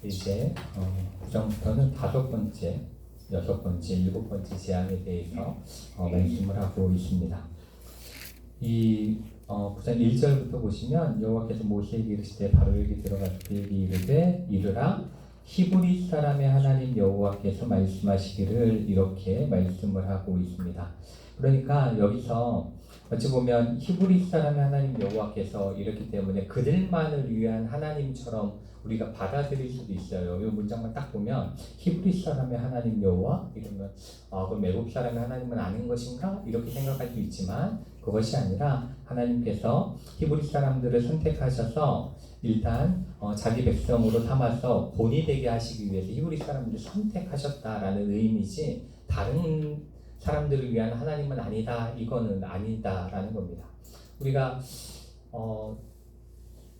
이제 그전부터는 5번째, 6번째, 7번째 재앙에 대해서 말씀을 하고 있습니다. 이 부산 1절부터 보시면 여호와께서 모세에게 이르시되 바로 여기 들어가서 그에게 이르되 이르라 히브리 사람의 하나님 여호와께서 말씀하시기를 이렇게 말씀을 하고 있습니다. 그러니까 여기서 어찌 보면 히브리 사람의 하나님 여호와께서 이렇기 때문에 그들만을 위한 하나님처럼 우리가 받아들일 수도 있어요. 이 문장만 딱 보면 히브리 사람의 하나님 여호와 이러면 그럼 애굽 사람의 하나님은 아닌 것인가? 이렇게 생각할 수 있지만 그것이 아니라 하나님께서 히브리 사람들을 선택하셔서 일단 자기 백성으로 삼아서 본이 되게 하시기 위해서 히브리 사람들을 선택하셨다라는 의미지 다른 사람들을 위한 하나님은 아니다, 이거는 아니다라는 겁니다. 우리가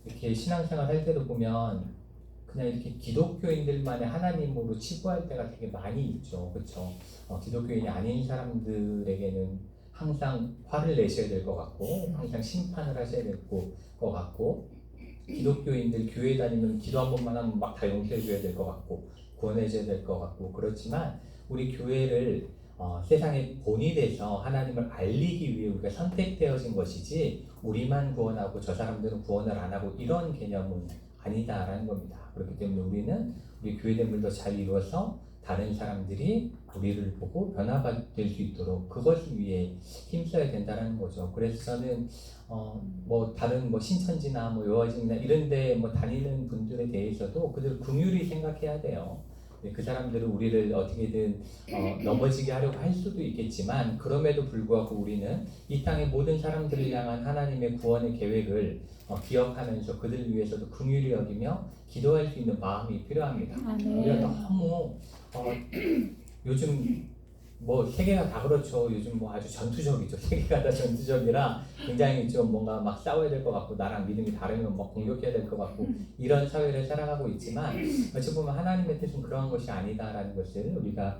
이렇게 신앙생활 할 때도 보면 그냥 이렇게 기독교인들만의 하나님으로 치부할 때가 되게 많이 있죠, 그렇죠? 기독교인이 아닌 사람들에게는 항상 화를 내셔야 될 것 같고, 항상 심판을 하셔야 될 것 같고, 기독교인들 교회 다니면 기도 한 번만 하면 막 다 용서해 줘야 될 것 같고, 구원해 줘야 될 것 같고, 그렇지만 우리 교회를 세상의 본이 돼서 하나님을 알리기 위해 우리가 선택되어진 것이지 우리만 구원하고 저 사람들은 구원을 안 하고 이런 개념은 아니다라는 겁니다. 그렇기 때문에 우리는 우리 교회됨을 더 잘 이루어서 다른 사람들이 우리를 보고 변화될 수 있도록 그것을 위해 힘써야 된다는 거죠. 그래서 저는 뭐 다른 뭐 신천지나 뭐 요아집이나 이런데 뭐 다니는 분들에 대해서도 그들 긍휼히 생각해야 돼요. 그 사람들은 우리를 어떻게든 넘어지게 하려고 할 수도 있겠지만 그럼에도 불구하고 우리는 이 땅의 모든 사람들을 향한 하나님의 구원의 계획을 기억하면서 그들을 위해서도 긍휼히 여기며 기도할 수 있는 마음이 필요합니다. 우리가 너무 요즘 뭐 세계가 다 그렇죠. 요즘 뭐 아주 전투적이죠. 세계가 다 전투적이라 굉장히 좀 뭔가 막 싸워야 될 것 같고 나랑 믿음이 다르면 막 공격해야 될 것 같고 이런 사회를 살아가고 있지만 어찌 보면 하나님의 뜻은 그러한 것이 아니다라는 것을 우리가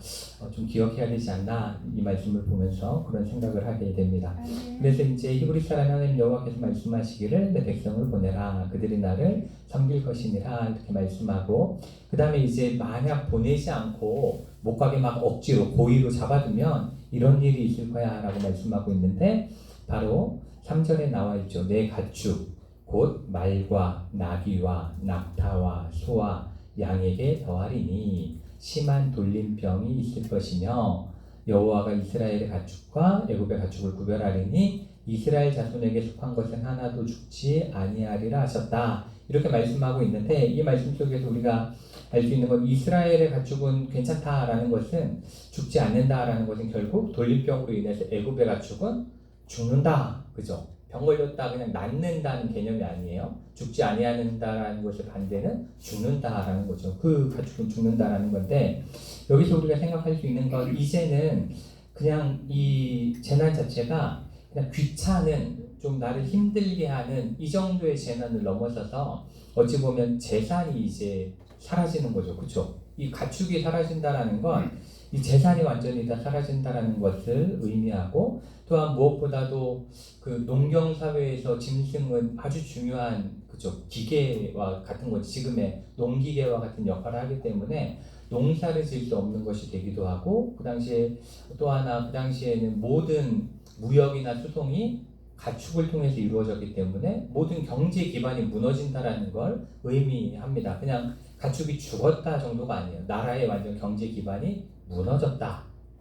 좀 기억해야 되지 않나 이 말씀을 보면서 그런 생각을 하게 됩니다. 그래서 이제 히브리 사람 하나님 여호와께서 말씀하시기를 내 백성을 보내라 그들이 나를 섬길 것이니라 이렇게 말씀하고 그 다음에 이제 만약 보내지 않고 못 가게 막 억지로 고의로 잡아두면 이런 일이 있을 거야 라고 말씀하고 있는데 바로 3절에 나와 있죠. 내 가축 곧 말과 나귀와 낙타와 소와 양에게 더하리니 심한 돌림병이 있을 것이며 여호와가 이스라엘의 가축과 애굽의 가축을 구별하리니 이스라엘 자손에게 속한 것은 하나도 죽지 아니하리라 하셨다. 이렇게 말씀하고 있는데 이 말씀 속에서 우리가 알 수 있는 건 이스라엘의 가축은 괜찮다라는 것은 죽지 않는다라는 것은 결국 돌림병으로 인해서 애굽의 가축은 죽는다, 그죠? 병 걸렸다 그냥 낫는다는 개념이 아니에요. 죽지 아니한다라는 것의 반대는 죽는다라는 거죠. 그 가축은 죽는다라는 건데 여기서 우리가 생각할 수 있는 건 이제는 그냥 이 재난 자체가 그냥 귀찮은 좀 나를 힘들게 하는 이 정도의 재난을 넘어서서 어찌 보면 재산이 이제 사라지는 거죠. 그렇죠? 이 가축이 사라진다라는 건 이 재산이 완전히 다 사라진다라는 것을 의미하고 또한 무엇보다도 그 농경 사회에서 짐승은 아주 중요한 그죠 기계와 같은 것 지금의 농기계와 같은 역할을 하기 때문에 농사를 지을 수 없는 것이 되기도 하고 그 당시에 또 하나 그 당시에는 모든 무역이나 수송이 가축을 통해서 이루어졌기 때문에 모든 경제 기반이 무너진다라는 걸 의미합니다. 그냥 가축이 죽었다 정도가 아니에요. 나라의 완전 경제 기반이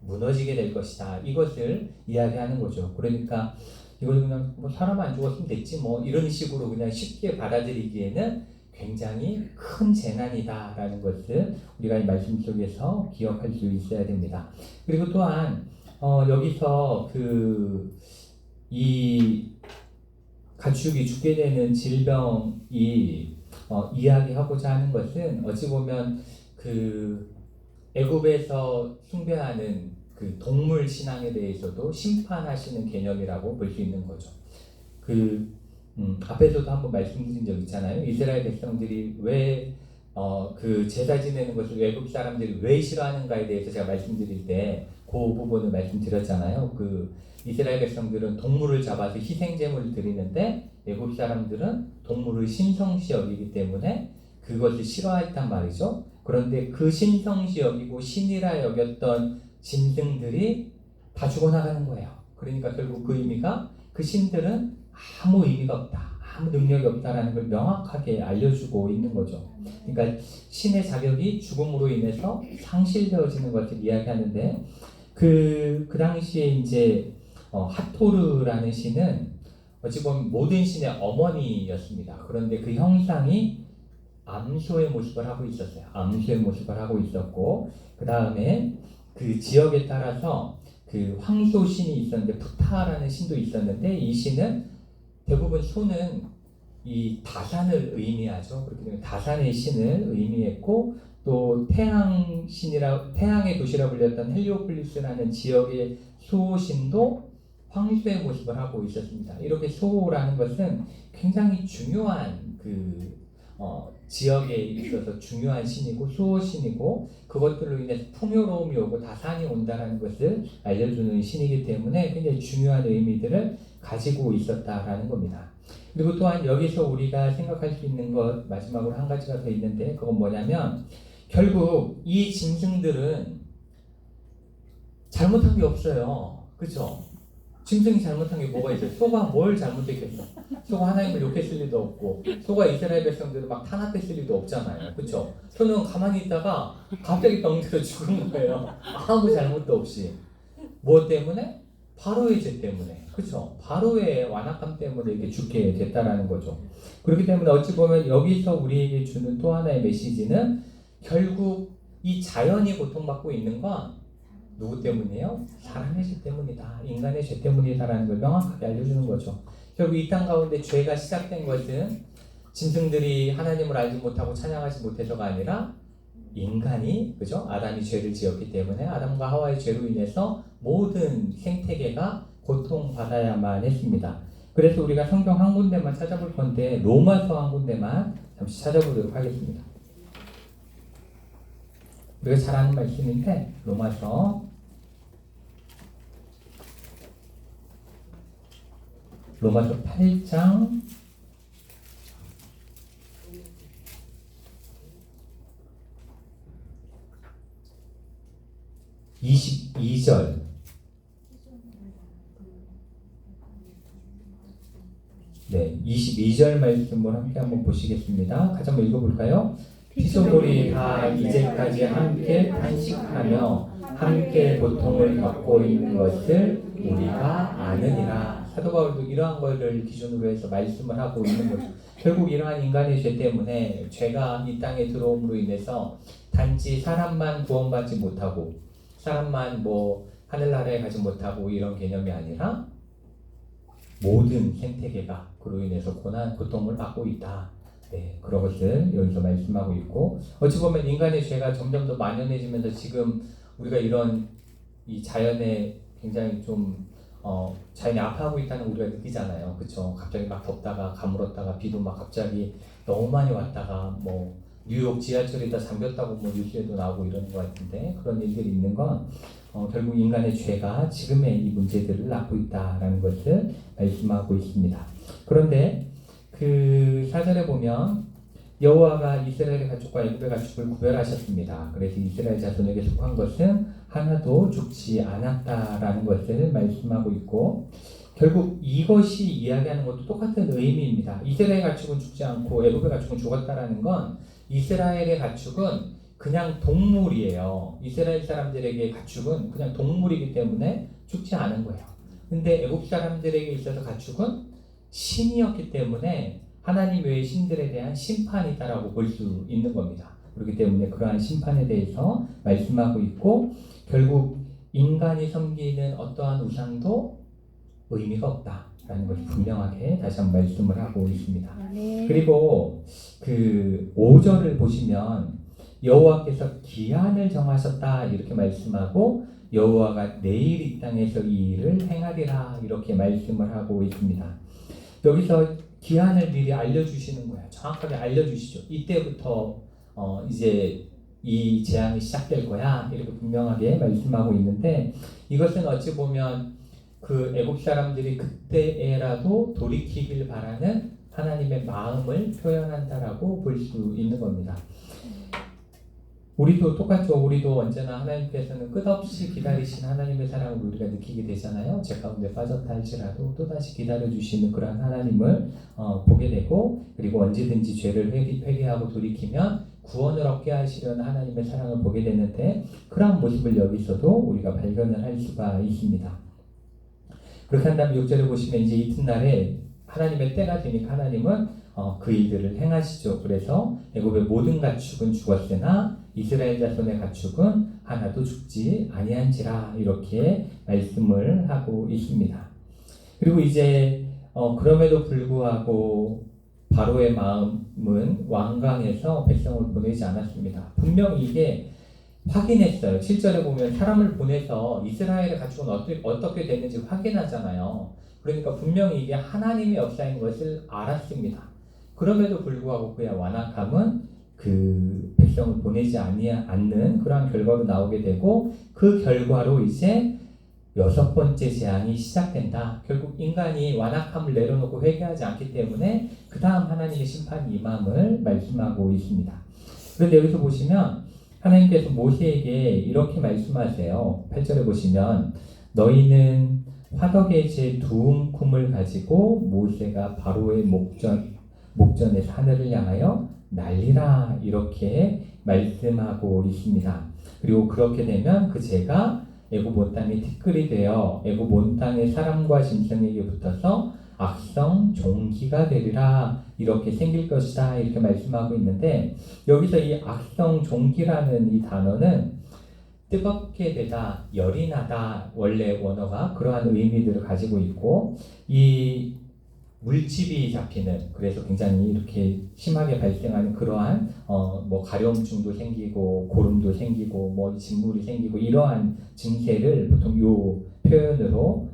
무너지게 될 것이다. 이것을 이야기하는 거죠. 그러니까 이걸 그냥 뭐 사람 안 죽었으면 됐지 뭐 이런 식으로 그냥 쉽게 받아들이기에는 굉장히 큰 재난이다라는 것을 우리가 이 말씀 속에서 기억할 수 있어야 됩니다. 그리고 또한 여기서 이 가축이 죽게 되는 질병이 이야기하고자 하는 것은 어찌 보면 그 애굽에서 숭배하는 그 동물 신앙에 대해서도 심판하시는 개념이라고 볼 수 있는 거죠. 앞에서도 한번 말씀드린 적 있잖아요. 이스라엘 백성들이 왜 그 제사 지내는 것을 외국 사람들이 왜 싫어하는가에 대해서 제가 말씀드릴 때 그 부분을 말씀드렸잖아요. 그 이스라엘 백성들은 동물을 잡아서 희생 제물을 드리는데 외국 사람들은 동물을 신성시 여기기 때문에 그것을 싫어했단 말이죠. 그런데 그 신성시 여기고 신이라 여겼던 짐승들이 다 죽어나가는 거예요. 그러니까 결국 그 의미가 그 신들은 아무 의미가 없다, 아무 능력이 없다라는 걸 명확하게 알려주고 있는 거죠. 그러니까 신의 자격이 죽음으로 인해서 상실되어지는 것을 이야기하는데 그 당시에 이제 하토르라는 신은 어찌 보면 모든 신의 어머니였습니다. 그런데 그 형상이 암소의 모습을 하고 있었어요. 암소의 모습을 하고 있었고, 그 다음에 그 지역에 따라서 그 황소신이 있었는데 푸타라는 신도 있었는데, 이 신은 대부분 소는 이 다산을 의미하죠. 그렇기 때문에 다산의 신을 의미했고, 또 태양의 도시라 불렸던 헬리오폴리스라는 지역의 소신도 황소의 모습을 하고 있었습니다. 이렇게 소라는 것은 굉장히 중요한 지역에 있어서 중요한 신이고 수호신이고, 그것들로 인해서 풍요로움이 오고 다산이 온다는 것을 알려주는 신이기 때문에 굉장히 중요한 의미들을 가지고 있었다라는 겁니다. 그리고 또한 여기서 우리가 생각할 수 있는 것 마지막으로 한 가지가 더 있는데, 그건 뭐냐면 결국 이 짐승들은 잘못한 게 없어요. 그렇죠? 짐승이 잘못한 게 뭐가 있어요? 소가 뭘 잘못했겠어? 소가 하나님을 욕했을 리도 없고, 소가 이스라엘 백성들을 막 탄압했을 리도 없잖아요. 그렇죠? 소는 가만히 있다가 갑자기 병들어 죽은 거예요. 아무 잘못도 없이. 무엇 때문에? 바로의 죄 때문에. 그렇죠? 바로의 완악함 때문에 이렇게 죽게 됐다라는 거죠. 그렇기 때문에 어찌 보면 여기서 우리에게 주는 또 하나의 메시지는 결국 이 자연이 고통받고 있는 건 누구 때문이에요? 사람의 죄 때문이다. 인간의 죄 때문이다라는 걸 명확하게 알려주는 거죠. 결국 이 땅 가운데 죄가 시작된 것은 짐승들이 하나님을 알지 못하고 찬양하지 못해서가 아니라 인간이, 그죠? 아담이 죄를 지었기 때문에 아담과 하와의 죄로 인해서 모든 생태계가 고통받아야만 했습니다. 그래서 우리가 성경 한 군데만 찾아볼 건데 로마서 한 군데만 잠시 찾아보도록 하겠습니다. 우리가 잘 아는 말씀인데 로마서 8장 22절. 네, 22절 말씀을 함께 한번 보시겠습니다. 같이 한번 읽어볼까요? 피조물이 다 이제까지 함께 탄식하며 함께 고통을 겪고 있는 것을 우리가 아느니라. 사도 바울도 이러한 것을 기준으로 해서 말씀을 하고 있는 거죠. 결국 이러한 인간의 죄 때문에, 죄가 이 땅에 들어옴으로 인해서 단지 사람만 구원받지 못하고 사람만 하늘나라에 가지 못하고 이런 개념이 아니라 모든 생태계가 그로 인해서 고통을 받고 있다. 네, 그런 것을 여기서 말씀하고 있고, 어찌 보면 인간의 죄가 점점 더 만연해지면서 지금 우리가 이런 이 자연에 굉장히 자연이 아파하고 있다는 우리가 느끼잖아요. 그렇죠? 갑자기 막 덥다가 가물었다가 비도 막 갑자기 너무 많이 왔다가 뉴욕 지하철이 다 잠겼다고 뉴스에도 나오고 이러는 것 같은데, 그런 일들이 있는 건 결국 인간의 죄가 지금의 이 문제들을 낳고 있다라는 것을 말씀하고 있습니다. 그런데 그 4절에 보면 여호와가 이스라엘의 가축과 애굽의 가축을 구별하셨습니다. 그래서 이스라엘 자손에게 속한 것은 하나도 죽지 않았다라는 것을 말씀하고 있고, 결국 이것이 이야기하는 것도 똑같은 의미입니다. 이스라엘 가축은 죽지 않고 애굽의 가축은 죽었다라는 건, 이스라엘의 가축은 그냥 동물이에요. 이스라엘 사람들에게 가축은 그냥 동물이기 때문에 죽지 않은 거예요. 근데 애굽 사람들에게 있어서 가축은 신이었기 때문에 하나님 외의 신들에 대한 심판이다라고 볼 수 있는 겁니다. 그렇기 때문에 그러한 심판에 대해서 말씀하고 있고, 결국 인간이 섬기는 어떠한 우상도 의미가 없다라는 것을 분명하게 다시 한번 말씀을 하고 있습니다. 그리고 그 5절을 보시면 여호와께서 기한을 정하셨다 이렇게 말씀하고, 여호와가 내일 이 땅에서 이 일을 행하리라 이렇게 말씀을 하고 있습니다. 여기서 기한을 미리 알려주시는 거예요. 정확하게 알려주시죠. 이때부터 이제 이 재앙이 시작될 거야 이렇게 분명하게 말씀하고 있는데, 이것은 어찌 보면 그 애국 사람들이 그때에라도 돌이키길 바라는 하나님의 마음을 표현한다라고 볼 수 있는 겁니다. 우리도 똑같죠. 우리도 언제나 하나님께서는 끝없이 기다리신 하나님의 사랑을 우리가 느끼게 되잖아요. 죄 가운데 빠졌다 할지라도 또다시 기다려주시는 그런 하나님을 보게 되고, 그리고 언제든지 죄를 회개하고 돌이키면 구원을 얻게 하시려는 하나님의 사랑을 보게 되는데, 그러한 모습을 여기서도 우리가 발견을 할 수가 있습니다. 그렇게 한다면 6절에 보시면 이제 이튿날에 하나님의 때가 되니까 하나님은 그 일들을 행하시죠. 그래서 애굽의 모든 가축은 죽었으나 이스라엘 자손의 가축은 하나도 죽지 아니한지라, 이렇게 말씀을 하고 있습니다. 그리고 이제 그럼에도 불구하고 바로의 마음은 완강해서 백성을 보내지 않았습니다. 분명히 이게 확인했어요. 7절에 보면 사람을 보내서 이스라엘의 가축은 어떻게 됐는지 확인하잖아요. 그러니까 분명히 이게 하나님의 역사인 것을 알았습니다. 그럼에도 불구하고 그의 완악함은 그 백성을 보내지 않는 그러한 결과로 나오게 되고, 그 결과로 이제 6번째 재앙이 시작된다. 결국 인간이 완악함을 내려놓고 회개하지 않기 때문에 그 다음 하나님의 심판이 임함을 말씀하고 있습니다. 그런데 여기서 보시면 하나님께서 모세에게 이렇게 말씀하세요. 8절에 보시면 너희는 화덕의 제 두 움큼을 가지고 모세가 바로의 목전에서 하늘을 향하여 날리라, 이렇게 말씀하고 있습니다. 그리고 그렇게 되면 그 재가 애굽 온 땅에 티끌이 되어 애굽 온 땅의 사람과 짐승에게 붙어서 악성 종기가 되리라, 이렇게 생길 것이다, 이렇게 말씀하고 있는데, 여기서 이 악성 종기라는 이 단어는 뜨겁게 되다, 열이 나다, 원래 원어가 그러한 의미들을 가지고 있고, 이 물집이 잡히는, 그래서 굉장히 이렇게 심하게 발생하는 그러한 뭐 가려움증도 생기고 고름도 생기고 뭐 진물이 생기고 이러한 증세를 보통 요 표현으로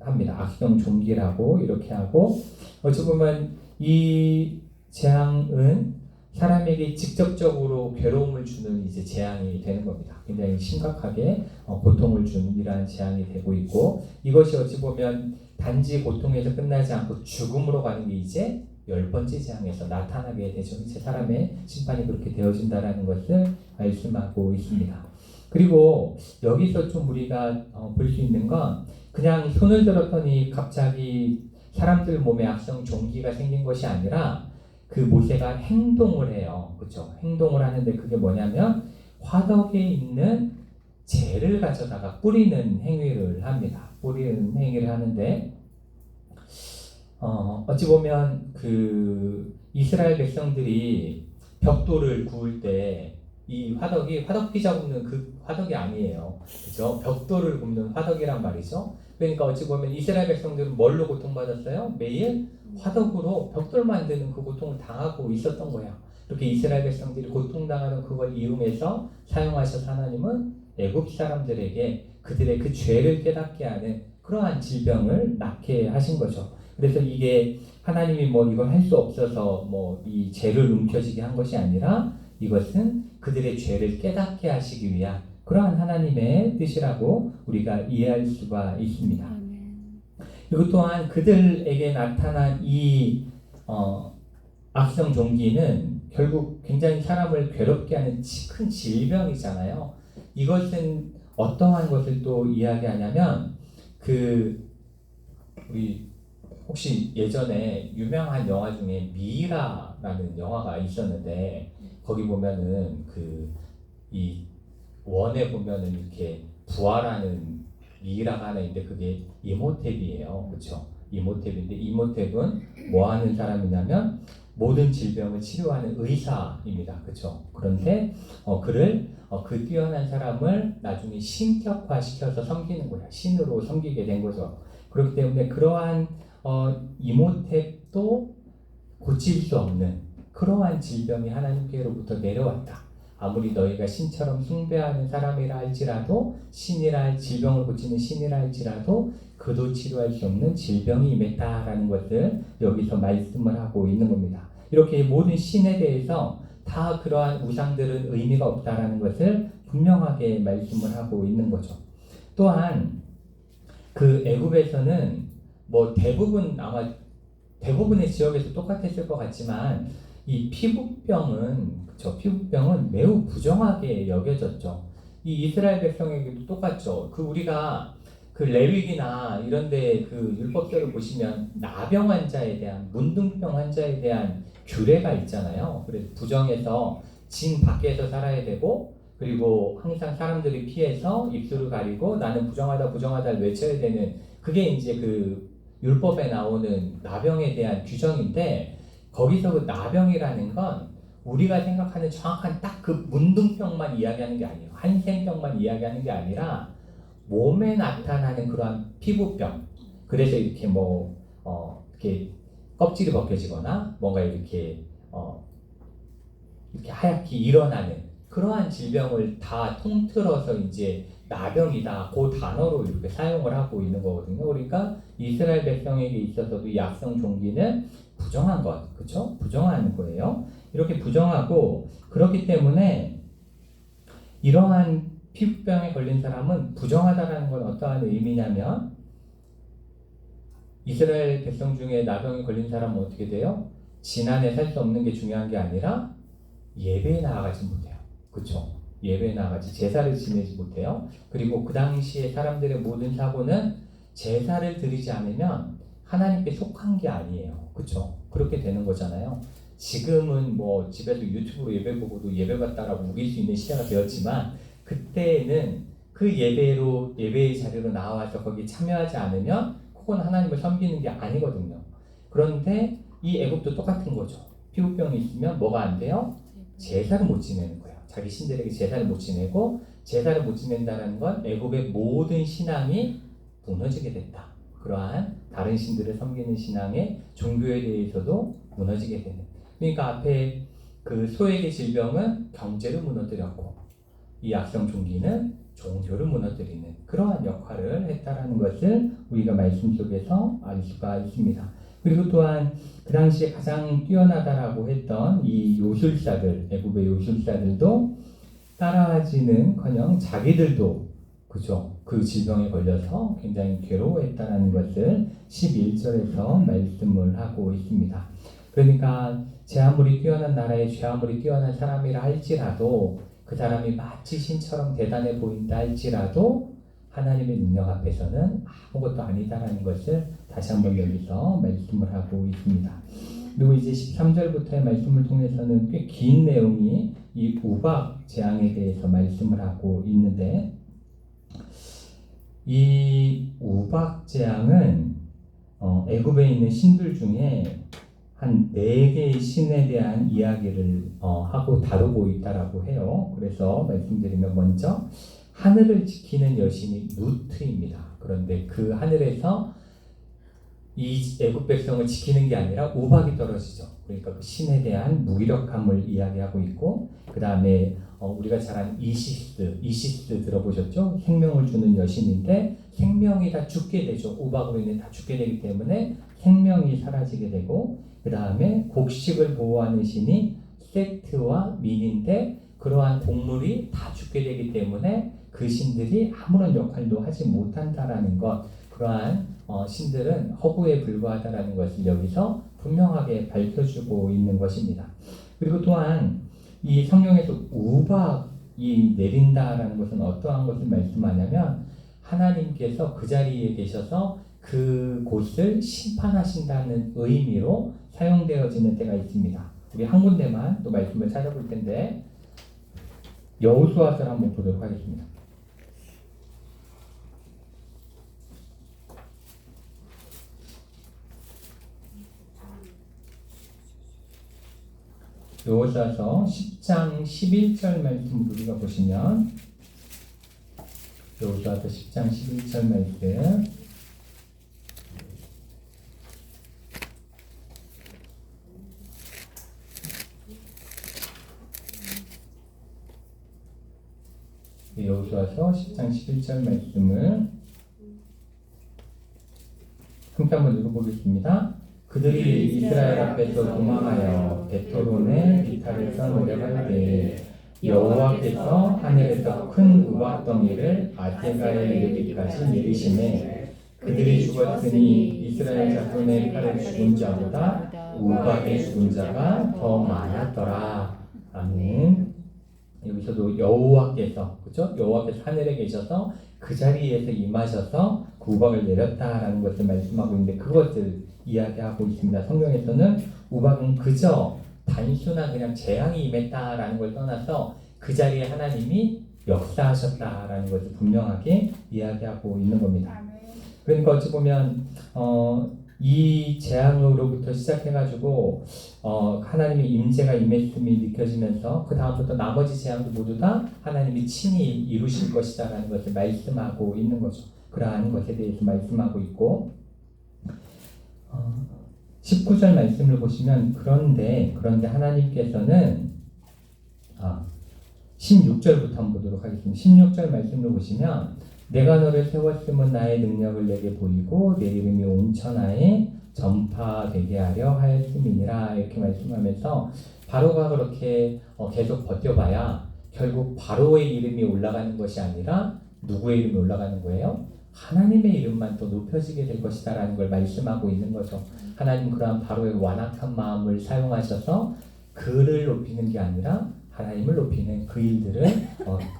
합니다. 악성 종기라고 이렇게 하고, 어찌 보면 이 재앙은 사람에게 직접적으로 괴로움을 주는 이제 재앙이 되는 겁니다. 굉장히 심각하게 고통을 주는 이러한 재앙이 되고 있고, 이것이 어찌 보면 단지 고통에서 끝나지 않고 죽음으로 가는 게 이제 10번째 재앙에서 나타나게 되죠. 이제 사람의 심판이 그렇게 되어진다라는 것을 말씀하고 있습니다. 그리고 여기서 좀 우리가 볼 수 있는 건, 그냥 손을 들었더니 갑자기 사람들 몸에 악성 종기가 생긴 것이 아니라 그 모세가 행동을 해요. 그렇죠? 행동을 하는데 그게 뭐냐면 화덕에 있는 재를 가져다가 뿌리는 행위를 합니다. 뿌리는 행위를 하는데, 어찌 보면 그 이스라엘 백성들이 벽돌을 구울 때 이 화덕이 화덕 피자 굽는 그 화덕이 아니에요. 그죠? 벽돌을 굽는 화덕이란 말이죠. 그러니까 어찌 보면 이스라엘 백성들은 뭘로 고통받았어요? 매일 화덕으로 벽돌 만드는 그 고통을 당하고 있었던 거야. 이렇게 이스라엘 백성들이 고통당하는 그걸 이용해서 사용하셔서 하나님은 애굽 사람들에게 그들의 그 죄를 깨닫게 하는 그러한 질병을 낳게 하신 거죠. 그래서 이게 하나님이 뭐 이걸 할 수 없어서 뭐 이 죄를 움켜쥐게 한 것이 아니라, 이것은 그들의 죄를 깨닫게 하시기 위한 그러한 하나님의 뜻이라고 우리가 이해할 수가 있습니다. 그리고 또한 그들에게 나타난 이 악성 종기는 결국 굉장히 사람을 괴롭게 하는 큰 질병이잖아요. 이것은 어떠한 것을 또 이야기하냐면, 우리 혹시 예전에 유명한 영화 중에 미이라라는 영화가 있었는데, 거기 보면은 이 원에 보면은 이렇게 부활하는 미이라가 하나 있는데 그게 이모탭이에요. 그렇죠? 이모탭인데, 이모탭은 뭐 하는 사람이냐면 모든 질병을 치료하는 의사입니다. 그렇죠? 그런데 그 뛰어난 사람을 나중에 신격화시켜서 섬기는 거야. 신으로 섬기게 된 거죠. 그렇기 때문에 그러한 이모탭도 고칠 수 없는 그러한 질병이 하나님께로부터 내려왔다. 아무리 너희가 신처럼 숭배하는 사람이라 할지라도, 신이라 질병을 고치는 신이라 할지라도 그도 치료할 수 없는 질병이 임했다라는 것을 여기서 말씀을 하고 있는 겁니다. 이렇게 모든 신에 대해서 다 그러한 우상들은 의미가 없다라는 것을 분명하게 말씀을 하고 있는 거죠. 또한 그 애굽에서는 뭐 대부분 아마 대부분의 지역에서 똑같았을 것 같지만 이 피부병은 그쵸? 피부병은 매우 부정하게 여겨졌죠. 이 이스라엘 백성에게도 똑같죠. 그 우리가 그 레위기나 이런데 그 율법서를 보시면 나병 환자에 대한 문둥병 환자에 대한 규례가 있잖아요. 그래서 부정해서 진 밖에서 살아야 되고 그리고 항상 사람들이 피해서 입술을 가리고 나는 부정하다 부정하다를 외쳐야 되는 그게 이제 그 율법에 나오는 나병에 대한 규정인데 거기서 그 나병이라는 건 우리가 생각하는 정확한 딱 그 문둥병만 이야기하는 게 아니에요. 한센병만 이야기하는 게 아니라 몸에 나타나는 그러한 피부병. 그래서 이렇게 이렇게 껍질이 벗겨지거나 뭔가 이렇게 하얗게 일어나는 그러한 질병을 다 통틀어서 이제 나병이다 그 단어로 이렇게 사용을 하고 있는 거거든요. 그러니까 이스라엘 백성에게 있어서도 이 악성 종기는 부정한 것, 그렇죠? 부정한 거예요. 이렇게 부정하고 그렇기 때문에 이러한 피부병에 걸린 사람은 부정하다라는 건 어떠한 의미냐면 이스라엘 백성 중에 나병에 걸린 사람은 어떻게 돼요? 지난해 살 수 없는 게 중요한 게 아니라 예배에 나아가지 못해요. 그렇죠? 예배에 나아가지 제사를 지내지 못해요. 그리고 그 당시에 사람들의 모든 사고는 제사를 드리지 않으면 하나님께 속한 게 아니에요. 그렇죠? 그렇게 되는 거잖아요. 지금은 뭐 집에서 유튜브로 예배 보고도 예배 받다라고 우길 수 있는 시대가 되었지만 그때는 그 예배의 자리로 나와서 거기 참여하지 않으면 그건 하나님을 섬기는 게 아니거든요. 그런데 이 애굽도 똑같은 거죠. 피부병이 있으면 뭐가 안 돼요? 제사를 못 지내는 거예요. 자기 신들에게 제사를 못 지내고 제사를 못 지낸다는 건 애굽의 모든 신앙이 무너지게 됐다. 그러한 다른 신들을 섬기는 신앙의 종교에 대해서도 무너지게 되는. 그러니까 앞에 그 소액의 질병은 경제를 무너뜨렸고 이 악성 종기는 종교를 무너뜨리는 그러한 역할을 했다라는 것을 우리가 말씀 속에서 알 수가 있습니다. 그리고 또한 그 당시에 가장 뛰어나다라고 했던 이 요술사들, 애굽의 요술사들도 따라하지는커녕 자기들도 그죠? 그 질병에 걸려서 굉장히 괴로워했다라는 것을 11절에서 말씀을 하고 있습니다. 그러니까 제 아무리 뛰어난 나라에 제 아무리 뛰어난 사람이라 할지라도 그 사람이 마치 신처럼 대단해 보인다 할지라도 하나님의 능력 앞에서는 아무것도 아니다라는 것을 다시 한번 여기서 말씀을 하고 있습니다. 그리고 이제 13절부터의 말씀을 통해서는 꽤 긴 내용이 이 우박 재앙에 대해서 말씀을 하고 있는데 이 우박 재앙은 애굽에 있는 신들 중에 한 4개의 신에 대한 이야기를 하고 다루고 있다라고 해요. 그래서 말씀드리면 먼저 하늘을 지키는 여신이 누트입니다. 그런데 그 하늘에서 이 애굽 백성을 지키는 게 아니라 우박이 떨어지죠. 그러니까 그 신에 대한 무기력함을 이야기하고 있고 그 다음에 우리가 잘 아는 이시스 들어보셨죠? 생명을 주는 여신인데 생명이 다 죽게 되죠. 우박으로 인해 다 죽게 되기 때문에 생명이 사라지게 되고 그 다음에 곡식을 보호하는 신이 세트와 민인데 그러한 곡물이 다 죽게 되기 때문에 그 신들이 아무런 역할도 하지 못한다라는 것 그러한 신들은 허구에 불과하다라는 것을 여기서 분명하게 밝혀주고 있는 것입니다. 그리고 또한 이 성경에서 우박이 내린다라는 것은 어떠한 것을 말씀하냐면 하나님께서 그 자리에 계셔서 그 곳을 심판하신다는 의미로 사용되어지는 때가 있습니다. 우리 한 군데만 또 말씀을 찾아볼 텐데 여호수아서를 한번 보도록 하겠습니다. 여호수아서 10장 11절 말씀 우리가 보시면 여호수아서 10장 11절 말씀 여호수아서 10장 11절 말씀을 함께 한번 읽어보겠습니다. 그들이 이스라엘 앞에서 도망하여 베토론의 비탈에서 내려갈 때 여호와께서 하늘에서 큰 우박덩이를 아세가에 이르기까지 내리시매 그들이 죽었으니 이스라엘 자손의 칼에 죽은 자보다 우박에 죽은 자가 더 많았더라. 아멘. 여기서도 여호와께서, 그렇죠? 여호와께서 하늘에 계셔서 그 자리에서 임하셔서 그 우박을 내렸다라는 것을 말씀하고 있는데, 그것을 이야기하고 있습니다. 성경에서는 우박은 그저 단순한 그냥 재앙이 임했다라는 걸 떠나서 그 자리에 하나님이 역사하셨다라는 것을 분명하게 이야기하고 있는 겁니다. 그러니까 어찌 보면 이 재앙으로부터 시작해가지고 하나님의 임재가 임했음이 느껴지면서 그 다음부터 나머지 재앙도 모두 다 하나님이 친히 이루실 것이다라는 것을 말씀하고 있는 거죠. 그러한 것에 대해서 말씀하고 있고, 19절 말씀을 보시면 그런데 하나님께서는 16절부터 한번 보도록 하겠습니다. 16절 말씀을 보시면 내가 너를 세웠음은 나의 능력을 내게 보이고 내 이름이 온 천하에 전파되게 하려 하였음이니라, 이렇게 말씀하면서 바로가 그렇게 계속 버텨봐야 결국 바로의 이름이 올라가는 것이 아니라 누구의 이름이 올라가는 거예요? 하나님의 이름만 더 높여지게 될 것이다 라는 걸 말씀하고 있는 거죠. 하나님 그러한 바로의 완악한 마음을 사용하셔서 그를 높이는 게 아니라 하나님을 높이는 그 일들을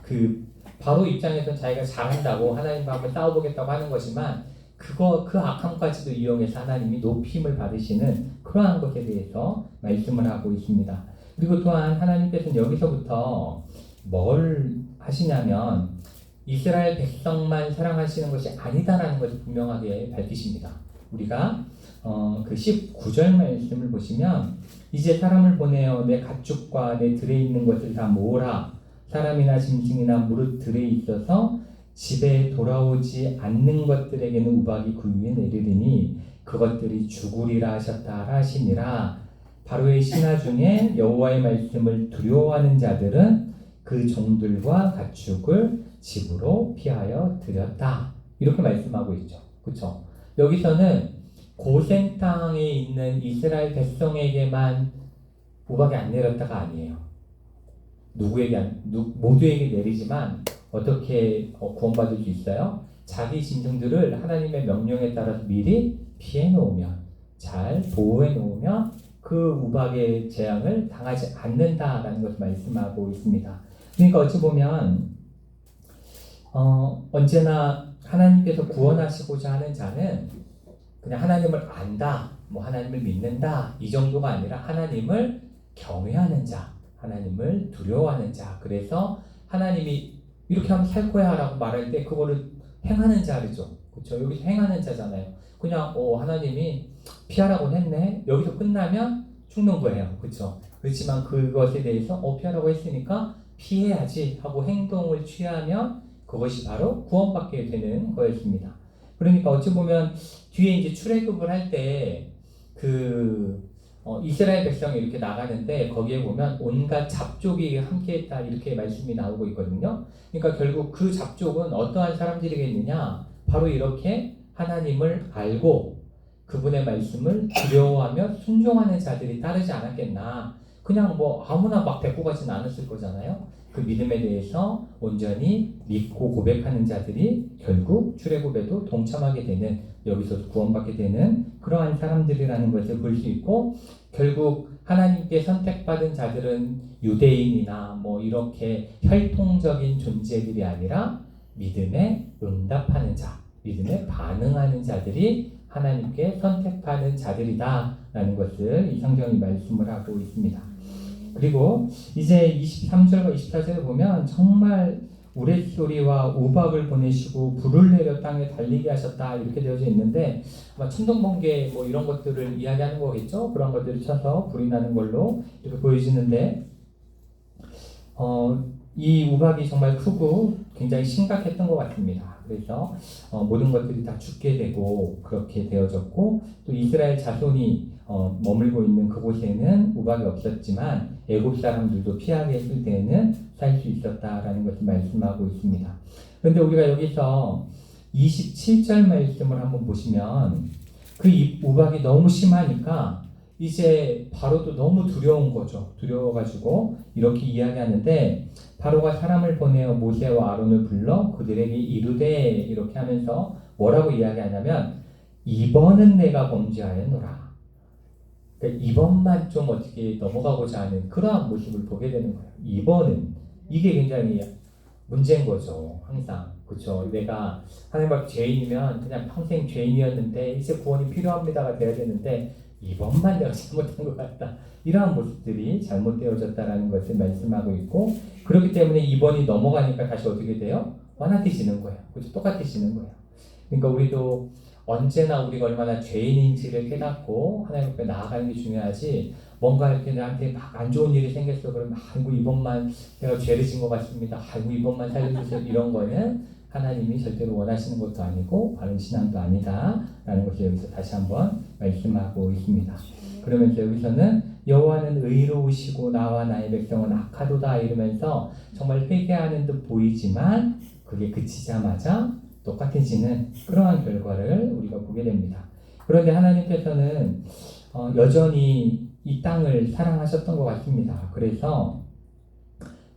그 바로 입장에서는 자기가 잘한다고 하나님과 한번 싸워보겠다고 하는 것이지만 그 악함까지도 이용해서 하나님이 높임을 받으시는 그러한 것에 대해서 말씀을 하고 있습니다. 그리고 또한 하나님께서는 여기서부터 뭘 하시냐면 이스라엘 백성만 사랑하시는 것이 아니다라는 것을 분명하게 밝히십니다. 우리가 그 19절 말씀을 보시면 이제 사람을 보내어 내 가축과 내 들에 있는 것을 다 모으라. 사람이나 짐승이나 무릇 들에 있어서 집에 돌아오지 않는 것들에게는 우박이 그 위에 내리리니 그것들이 죽으리라 하셨다 하시니라. 바로의 신하 중에 여호와의 말씀을 두려워하는 자들은 그 종들과 가축을 집으로 피하여 들였다. 이렇게 말씀하고 있죠. 그렇죠? 여기서는 고센 땅에 있는 이스라엘 백성에게만 우박이 안 내렸다가 아니에요. 모두에게 내리지만 어떻게 구원받을 수 있어요? 자기 짐승들을 하나님의 명령에 따라서 미리 피해 놓으면, 잘 보호해 놓으면 그 우박의 재앙을 당하지 않는다라는 것을 말씀하고 있습니다. 그러니까 어찌 보면 언제나 하나님께서 구원하시고자 하는 자는 그냥 하나님을 안다, 하나님을 믿는다 이 정도가 아니라 하나님을 경외하는 자, 하나님을 두려워하는 자. 그래서 하나님이 이렇게 하면 살 거야 라고 말할 때 그거를 행하는 자죠. 그렇죠? 여기서 행하는 자잖아요. 그냥 하나님이 피하라고 했네. 여기서 끝나면 죽는 거예요. 그렇죠? 그렇지만 그것에 대해서 피하라고 했으니까 피해야지 하고 행동을 취하면 그것이 바로 구원받게 되는 거였습니다. 그러니까 어찌 보면 뒤에 이제 출애굽을 할 때 이스라엘 백성이 이렇게 나가는데 거기에 보면 온갖 잡족이 함께했다 이렇게 말씀이 나오고 있거든요. 그러니까 결국 그 잡족은 어떠한 사람들이겠느냐? 바로 이렇게 하나님을 알고 그분의 말씀을 두려워하며 순종하는 자들이 따르지 않았겠나? 그냥 아무나 막 데리고 가지는 않았을 거잖아요. 그 믿음에 대해서 온전히 믿고 고백하는 자들이 결국 출애굽에도 동참하게 되는, 여기서 구원받게 되는 그러한 사람들이라는 것을 볼 수 있고, 결국 하나님께 선택받은 자들은 유대인이나 이렇게 혈통적인 존재들이 아니라 믿음에 응답하는 자, 믿음에 반응하는 자들이 하나님께 선택받은 자들이다라는 것을 이 성경이 말씀을 하고 있습니다. 그리고 이제 23절과 24절을 보면 정말 우레소리와 우박을 보내시고 불을 내려 땅에 달리게 하셨다 이렇게 되어져 있는데 아마 천둥번개 이런 것들을 이야기하는 거겠죠. 그런 것들을 쳐서 불이 나는 걸로 이렇게 보여지는데 이 우박이 정말 크고 굉장히 심각했던 것 같습니다. 그래서 모든 것들이 다 죽게 되고 그렇게 되어졌고, 또 이스라엘 자손이 머물고 있는 그곳에는 우박이 없었지만 애굽 사람들도 피하게 했을 때에는 살 수 있었다라는 것을 말씀하고 있습니다. 그런데 우리가 여기서 27절 말씀을 한번 보시면 그 우박이 너무 심하니까 이제 바로도 너무 두려운 거죠. 두려워가지고 이렇게 이야기하는데, 바로가 사람을 보내어 모세와 아론을 불러 그들에게 이르되, 이렇게 하면서 뭐라고 이야기하냐면 이번은 내가 범죄하였노라. 그러니까 이번만 좀 어떻게 넘어가고자 하는 그러한 모습을 보게 되는 거예요. 이번은 이게 굉장히 문제인 거죠. 항상 그렇죠. 내가 하나님 앞 죄인이면 그냥 평생 죄인이었는데 이제 구원이 필요합니다가 돼야 되는데 이번만 내가 잘못한 것 같다. 이러한 모습들이 잘못되어졌다라는 것을 말씀하고 있고 그렇기 때문에 이번이 넘어가니까 다시 어떻게 돼요? 완화되시는 거예요. 그렇죠? 똑같아지는 거예요. 그러니까 우리도 언제나 우리가 얼마나 죄인인지를 깨닫고 하나님 앞에 나아가는 게 중요하지 뭔가 이렇게 나한테 막 안 좋은 일이 생겼어 그러면 아이고 이번만 내가 죄를 진 것 같습니다. 아이고 이번만 살려주세요. 이런 거는 하나님이 절대로 원하시는 것도 아니고 바른 신앙도 아니다라는 것을 여기서 다시 한번 말씀하고 있습니다. 그러면서 여기서는 여호와는 의로우시고 나와 나의 백성은 악하도다 이러면서 정말 회개하는 듯 보이지만 그게 그치자마자 똑같아지는 그러한 결과를 우리가 보게 됩니다. 그런데 하나님께서는 여전히 이 땅을 사랑하셨던 것 같습니다. 그래서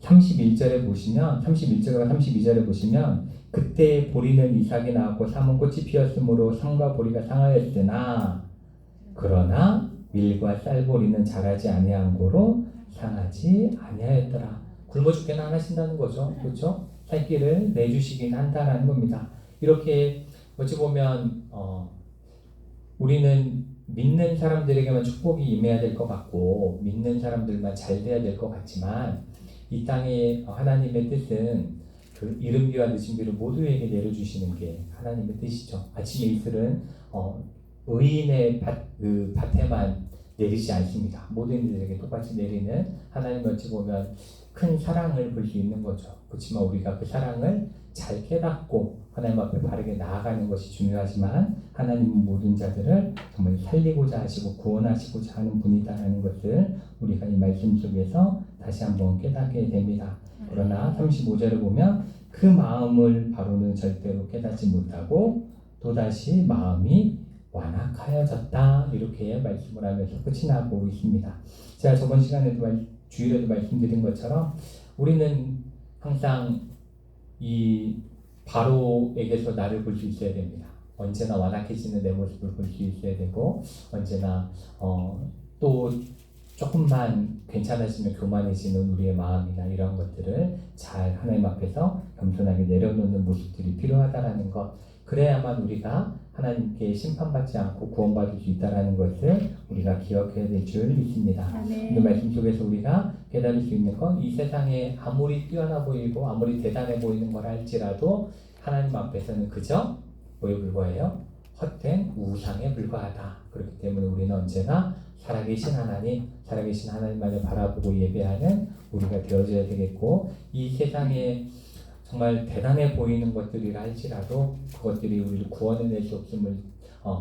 31절에 보시면 31절과 32절에 보시면 그때 보리는 이삭이 나왔고 삼은 꽃이 피었으므로 삼과 보리가 상하였으나 그러나 밀과 쌀보리는 자라지 아니한 고로 상하지 아니하였더라. 굶어 죽게는 안 하신다는 거죠. 그렇죠? 살 길을 내주시긴 한다라는 겁니다. 이렇게 어찌 보면 우리는 믿는 사람들에게만 축복이 임해야 될 것 같고 믿는 사람들만 잘 돼야 될 것 같지만 이 땅에 하나님의 뜻은 그 이른 비와 늦은 비를 모두에게 내려주시는 게 하나님의 뜻이죠. 아침의 이슬은 의인의 밭에만 내리지 않습니다. 모든 이들에게 똑같이 내리는 하나님 어찌 보면 큰 사랑을 볼 수 있는 거죠. 그렇지만 우리가 그 사랑을 잘 깨닫고 하나님 앞에 바르게 나아가는 것이 중요하지만 하나님은 모든 자들을 정말 살리고자 하시고 구원하시고자 하는 분이다라는 것을 우리가 이 말씀 속에서 다시 한번 깨닫게 됩니다. 그러나 35절을 보면 그 마음을 바로는 절대로 깨닫지 못하고 또다시 마음이 완악하여졌다 이렇게 말씀을 하면서 끝이 나고 있습니다. 제가 저번 시간에도 주일에도 말씀드린 것처럼 우리는 항상 이 바로에게서 나를 볼 수 있어야 됩니다. 언제나 완악해지는 내 모습을 볼 수 있어야 되고 언제나 또 조금만 괜찮아지면 교만해지는 우리의 마음이나 이런 것들을 잘 하나님 앞에서 겸손하게 내려놓는 모습들이 필요하다라는 것. 그래야만 우리가 하나님께 심판받지 않고 구원받을 수 있다라는 것을 우리가 기억해야 될 줄 믿습니다. 이 말씀 속에서 우리가 깨달을 수 있는 건 이 세상에 아무리 뛰어나 보이고 아무리 대단해 보이는 걸 할지라도 하나님 앞에서는 그저 뭐에 불과해요? 헛된 우상에 불과하다. 그렇기 때문에 우리는 언제나 살아계신 하나님만을 바라보고 예배하는 우리가 되어져야 되겠고 이 세상에 정말 대단해 보이는 것들이라 할지라도 그것들이 우리를 구원해낼 수 없음을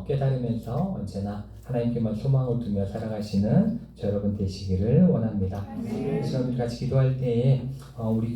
깨달으면서 언제나 하나님께만 소망을 두며 살아가시는 저 여러분 되시기를 원합니다. 그래서 우리 같이 기도할 때에 우리